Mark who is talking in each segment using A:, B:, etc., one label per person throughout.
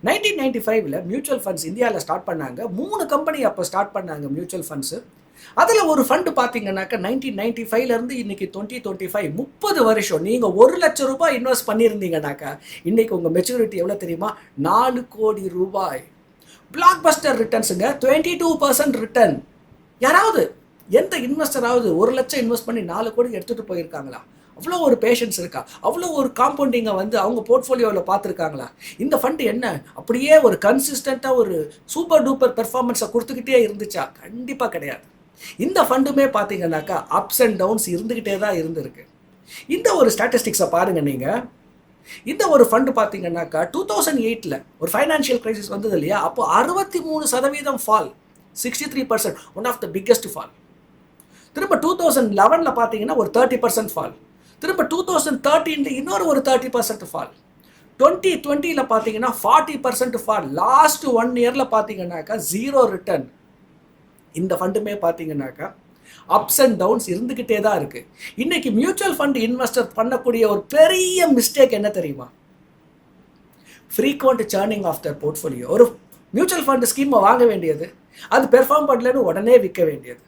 A: 1995 mutual funds இந்தியாவில் start பண்ணாங்க. 3 company அப்போ ஸ்டார்ட் பண்ணாங்க மியூச்சுவல் ஃபண்ட்ஸு. அதில் ஒரு ஃபண்டு பார்த்தீங்கன்னாக்கா 1995 இன்னைக்கு 2025 30 வருஷம் நீங்கள் ₹1,00,000 இன்வெஸ்ட் பண்ணியிருந்தீங்கன்னாக்கா இன்னைக்கு உங்கள் மெச்சூரிட்டி எவ்வளோ தெரியுமா? 4 கோடி ரூபாய். பிளாக் பஸ்டர் ரிட்டர்ன்ஸுங்க, 22% ரிட்டர்ன். யாராவது எந்த இன்வெஸ்டராவது 1 லட்சம் இன்வெஸ்ட் பண்ணி 4 கோடி எடுத்துகிட்டு போயிருக்காங்களா? அவ்வளோ ஒரு பேஷன்ஸ் இருக்கா? அவ்வளோ ஒரு காம்பவுண்டிங்கை வந்து அவங்க போர்ட்ஃபோலியோவில் பார்த்துருக்காங்களா? இந்த ஃபண்டு என்ன அப்படியே ஒரு கன்சிஸ்டண்ட்டாக ஒரு சூப்பர் டூப்பர் பெர்ஃபார்மன்ஸை கொடுத்துக்கிட்டே இருந்துச்சா? கண்டிப்பாக கிடையாது. இந்த ஃபண்டுமே பார்த்தீங்கன்னாக்கா அப்ஸ் அண்ட் டவுன்ஸ் இருந்துக்கிட்டே தான் இருந்திருக்கு. இந்த ஒரு ஸ்டாட்டிஸ்டிக்ஸை பாருங்கள் நீங்கள். இந்த ஒரு ஃபண்டு பார்த்தீங்கன்னாக்கா 2008 ஒரு ஃபைனான்ஷியல் கிரைசிஸ் வந்தது இல்லையா? அப்போ 63% fall, 63%, one of the biggest fall. திரும்ப 2011 பார்த்தீங்கன்னா ஒரு 30% ஃபால். திரும்ப 2013 இன்னொரு ஒரு 30% ஃபால். 2020 பார்த்தீங்கன்னா 40% ஃபால். லாஸ்ட் 1 இயரில் பார்த்தீங்கன்னாக்கா 0 ரிட்டர்ன். இந்த ஃபண்டுமே பார்த்தீங்கன்னாக்கா அப்ஸ் அண்ட் டவுன்ஸ் இருந்துக்கிட்டே தான் இருக்குது. இன்றைக்கி மியூச்சுவல் ஃபண்ட் இன்வெஸ்டர் பண்ணக்கூடிய ஒரு பெரிய மிஸ்டேக் என்ன தெரியுமா? Frequent churning of their portfolio. ஒரு மியூச்சுவல் ஃபண்ட் ஸ்கீமை வாங்க வேண்டியது, அது பெர்ஃபார்ம் பண்ணலன்னு உடனே விற்க வேண்டியது.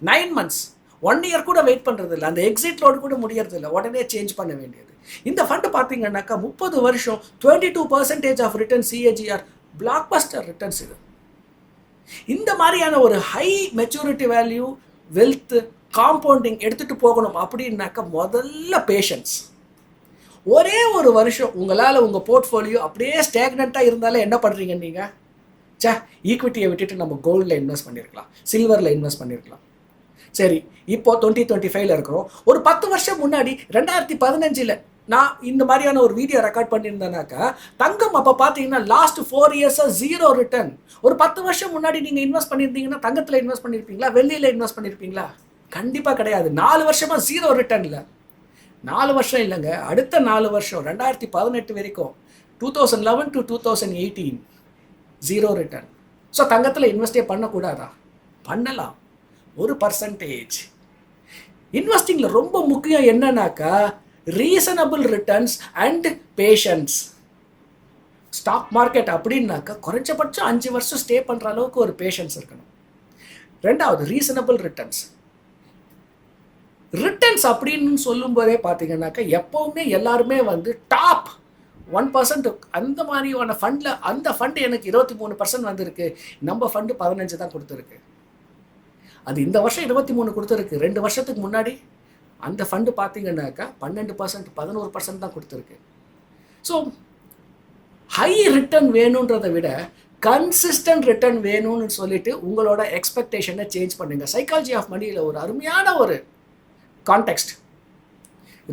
A: 9 months 1 year கூட வெயிட் பண்ணுறது இல்லை, அந்த எக்ஸிட் லோடு கூட முடியறது இல்லை, உடனே சேஞ்ச் பண்ண வேண்டியது. இந்த ஃபண்டு பார்த்தீங்கன்னாக்கா 30 வருஷம் 22% of return CAGR, blockbuster returns. இது இந்த மாதிரியான ஒரு high maturity value wealth compounding எடுத்துகிட்டு போகணும் அப்படின்னாக்கா முதல்ல பேஷன்ஸ். ஒரே ஒரு வருஷம் உங்களால் உங்கள் போர்ட்ஃபோலியோ அப்படியே ஸ்டேக்னண்ட்டாக இருந்தாலே என்ன பண்ணுறீங்க நீங்கள்? ஈக்விட்டியை விட்டுட்டு நம்ம கோல்டில் இன்வெஸ்ட் பண்ணியிருக்கலாம், சில்வரில் இன்வெஸ்ட் பண்ணியிருக்கலாம். சரி, இப்போ 2025 இருக்கிறோம். ஒரு 10 வருஷம் முன்னாடி 2015 நான் இந்த மாதிரியான ஒரு வீடியோ ரெக்கார்ட் பண்ணியிருந்தேனாக்கா தங்கம் அப்போ பார்த்தீங்கன்னா லாஸ்ட் 4 இயர்ஸாக 0 ரிட்டர்ன். ஒரு 10 வருஷம் முன்னாடி நீங்கள் இன்வெஸ்ட் பண்ணியிருந்தீங்கன்னா தங்கத்தில் இன்வெஸ்ட் பண்ணியிருப்பீங்களா, வெள்ளியில் இன்வெஸ்ட் பண்ணியிருப்பீங்களா? கண்டிப்பாக கிடையாது. 4 வருஷமாக 0 ரிட்டர்ன் இல்லை. 4 வருஷம் இல்லைங்க, அடுத்த 4 வருஷம் 2018 வரைக்கும் 2011 to 2018 0 ரிட்டர்ன். ஸோ தங்கத்தில் இன்வெஸ்டே பண்ணக்கூடாதா? பண்ணலாம், ஒரு பர்சன்டேஜ். இன்வெஸ்டிங்கில் ரொம்ப முக்கியம் என்னன்னாக்கா reasonable returns and patience. Stock market அப்படின்னாக்கா குறைஞ்சபட்சம் 5 வருஷம் ஸ்டே பண்ணுற அளவுக்கு ஒரு பேஷன்ஸ் இருக்கணும். ரெண்டாவது ரீசனபிள் ரிட்டர்ன்ஸ். ரிட்டர்ன்ஸ் அப்படின்னு சொல்லும்போதே பார்த்தீங்கன்னாக்கா எப்போவுமே எல்லாருமே வந்து டாப் 1% அந்த மாதிரியான ஃபண்டில், அந்த ஃபண்டு எனக்கு 23% வந்திருக்கு, நம்ம ஃபண்டு 15 தான் கொடுத்துருக்கு. அது இந்த வருஷம் 23 கொடுத்துருக்கு. 2 வருஷத்துக்கு முன்னாடி அந்த ஃபண்டு பார்த்தீங்கன்னாக்கா 12%, 11% தான் கொடுத்துருக்கு. ஸோ ஹை ரிட்டர்ன் வேணுன்றதை விட கன்சிஸ்டன்ட் ரிட்டர்ன் வேணும்னு சொல்லிட்டு உங்களோட எக்ஸ்பெக்டேஷனை சேஞ்ச் பண்ணுங்க. சைக்காலஜி ஆஃப் மணியில் ஒரு அருமையான ஒரு context,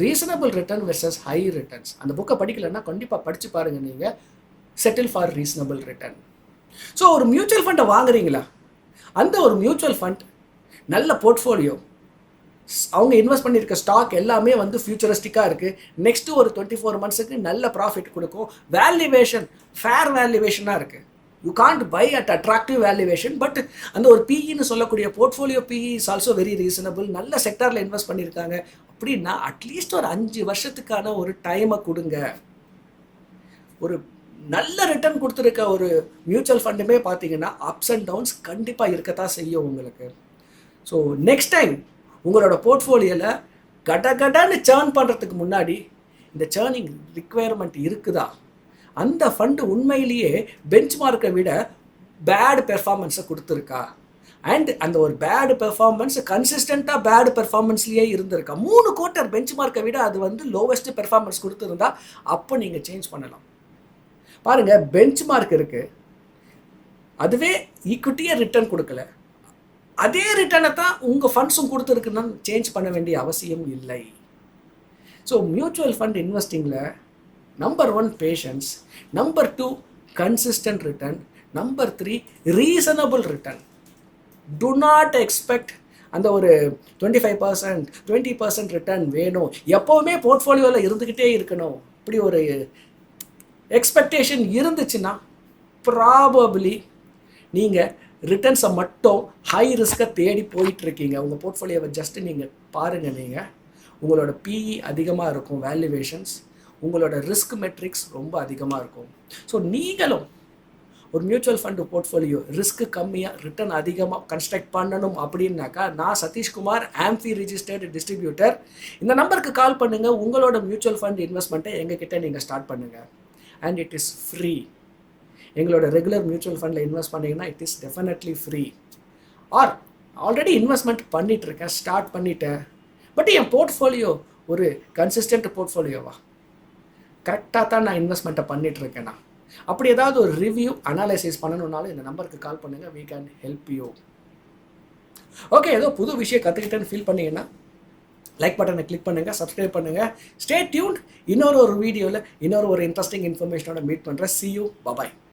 A: reasonable return versus high returns. அந்த புக்கை படிக்கலைன்னா கண்டிப்பாக படித்து பாருங்கள் நீங்கள். Settle for reasonable return. So ஒரு மியூச்சுவல் ஃபண்டை வாங்குறீங்களா, அந்த ஒரு மியூச்சுவல் ஃபண்ட் நல்ல போர்ட்ஃபோலியோ, அவங்க இன்வெஸ்ட் பண்ணியிருக்க ஸ்டாக் எல்லாமே வந்து ஃபியூச்சரிஸ்டிக்காக இருக்குது, நெக்ஸ்ட்டு ஒரு 24 monthsக்கு நல்ல ப்ராஃபிட் கொடுக்கும், வேல்யூவேஷன் ஃபேர் வேல்யூவேஷனாக இருக்குது. You can't buy at attractive valuation, but அந்த ஒரு பிஇன்னு சொல்லக்கூடிய portfolio PE is also very reasonable. நல்ல செக்டாரில் இன்வெஸ்ட் பண்ணியிருக்காங்க அப்படின்னா அட்லீஸ்ட் ஒரு 5 வருஷத்துக்கான ஒரு டைமை கொடுங்க. ஒரு நல்ல ரிட்டர்ன் கொடுத்துருக்க ஒரு மியூச்சுவல் ஃபண்டுமே பார்த்தீங்கன்னா அப்ஸ் அண்ட் டவுன்ஸ் கண்டிப்பாக இருக்கத்தான் செய்யும் உங்களுக்கு. ஸோ நெக்ஸ்ட் டைம் உங்களோட போர்ட்ஃபோலியோவில் கடன்னு சேர்ன் பண்ணுறதுக்கு முன்னாடி இந்த சேர்னிங் ரிக்குவயர்மெண்ட் இருக்குதா, அந்த ஃபண்டு உண்மையிலேயே பெஞ்ச் மார்க்கை விட பேட் பெர்ஃபார்மன்ஸை கொடுத்துருக்கா, அண்ட் அந்த ஒரு பேட் பெர்ஃபார்மன்ஸ் கன்சிஸ்டண்ட்டாக பேட் பெர்ஃபார்மன்ஸ்லேயே இருந்திருக்கா, 3 குவார்ட்டர் பெஞ்ச் மார்க்கை விட அது வந்து லோவஸ்ட் பெர்ஃபார்மன்ஸ் கொடுத்துருந்தா அப்போ நீங்கள் சேஞ்ச் பண்ணலாம். பாருங்கள், பெஞ்ச் மார்க் இருக்குது, அதுவே ஈக்விட்டியே ரிட்டர்ன் கொடுக்கல, அதே ரிட்டர்னை தான் உங்கள் ஃபண்ட்ஸும் கொடுத்துருக்குன்னு சேஞ்ச் பண்ண வேண்டிய அவசியம் இல்லை. ஸோ மியூச்சுவல் ஃபண்ட் இன்வெஸ்டிங்கில் number 1 patience, number 2 consistent return, number 3 reasonable return. Do not expect அந்த ஒரு 25%, 20% ரிட்டர்ன் வேணும், எப்போவுமே போர்ட்ஃபோலியோவில் இருந்துக்கிட்டே இருக்கணும். இப்படி ஒரு எக்ஸ்பெக்டேஷன் இருந்துச்சுன்னா ப்ராபபிளி நீங்கள் ரிட்டர்ன்ஸை மட்டும் ஹை ரிஸ்க்கை தேடி போயிட்டுருக்கீங்க. உங்கள் போர்ட்ஃபோலியோவை ஜஸ்ட்டு நீங்கள் பாருங்கள். நீங்கள் உங்களோட பிஇ அதிகமாக இருக்கும், வேல்யூவேஷன்ஸ், உங்களோட ரிஸ்க் மெட்ரிக்ஸ் ரொம்ப அதிகமாக இருக்கும். ஸோ நீங்களும் ஒரு மியூச்சுவல் ஃபண்டு போர்ட்ஃபோலியோ ரிஸ்க் கம்மியாக ரிட்டர்ன் அதிகமாக கன்ஸ்ட்ரக்ட் பண்ணணும் அப்படின்னாக்கா நான் சதீஷ்குமார் ஆம்ஃபி ரிஜிஸ்டர்டு டிஸ்ட்ரிபியூட்டர். இந்த நம்பருக்கு கால் பண்ணுங்கள். உங்களோட மியூச்சுவல் ஃபண்ட் இன்வெஸ்ட்மெண்ட்டை எங்ககிட்ட நீங்கள் ஸ்டார்ட் பண்ணுங்கள். And it is free. எங்களோட ரெகுலர் மியூச்சுவல் ஃபண்டில் இன்வெஸ்ட் பண்ணிங்கன்னா it is definitely free. Are already investment பண்ணிகிட்ருக்கேன், ஸ்டார்ட் பண்ணிட்டேன், பட் என் போர்ட்ஃபோலியோ ஒரு கன்சிஸ்டன்ட் போர்ட்ஃபோலியோவா, கரெக்டாக தான் நான் இன்வெஸ்ட்மெண்ட்டை பண்ணிகிட்ருக்கேன்னா, அப்படி ஏதாவது ஒரு ரிவ்யூ அனாலிசிஸ் பண்ணணுன்னாலும் இந்த நம்பருக்கு கால் பண்ணுங்கள். we can help you. Okay, ஏதோ புது விஷயம் கற்றுக்கிட்டேன்னு ஃபீல் பண்ணீங்கன்னா லைக் பட்டனை கிளிக் பண்ணுங்கள், சப்ஸ்கிரைப் பண்ணுங்கள். Stay tuned. இன்னொரு வீடியோவில் இன்னொரு இன்ட்ரெஸ்டிங் இன்ஃபர்மேஷனோட மீட் பண்ணுறேன். see you. bye bye.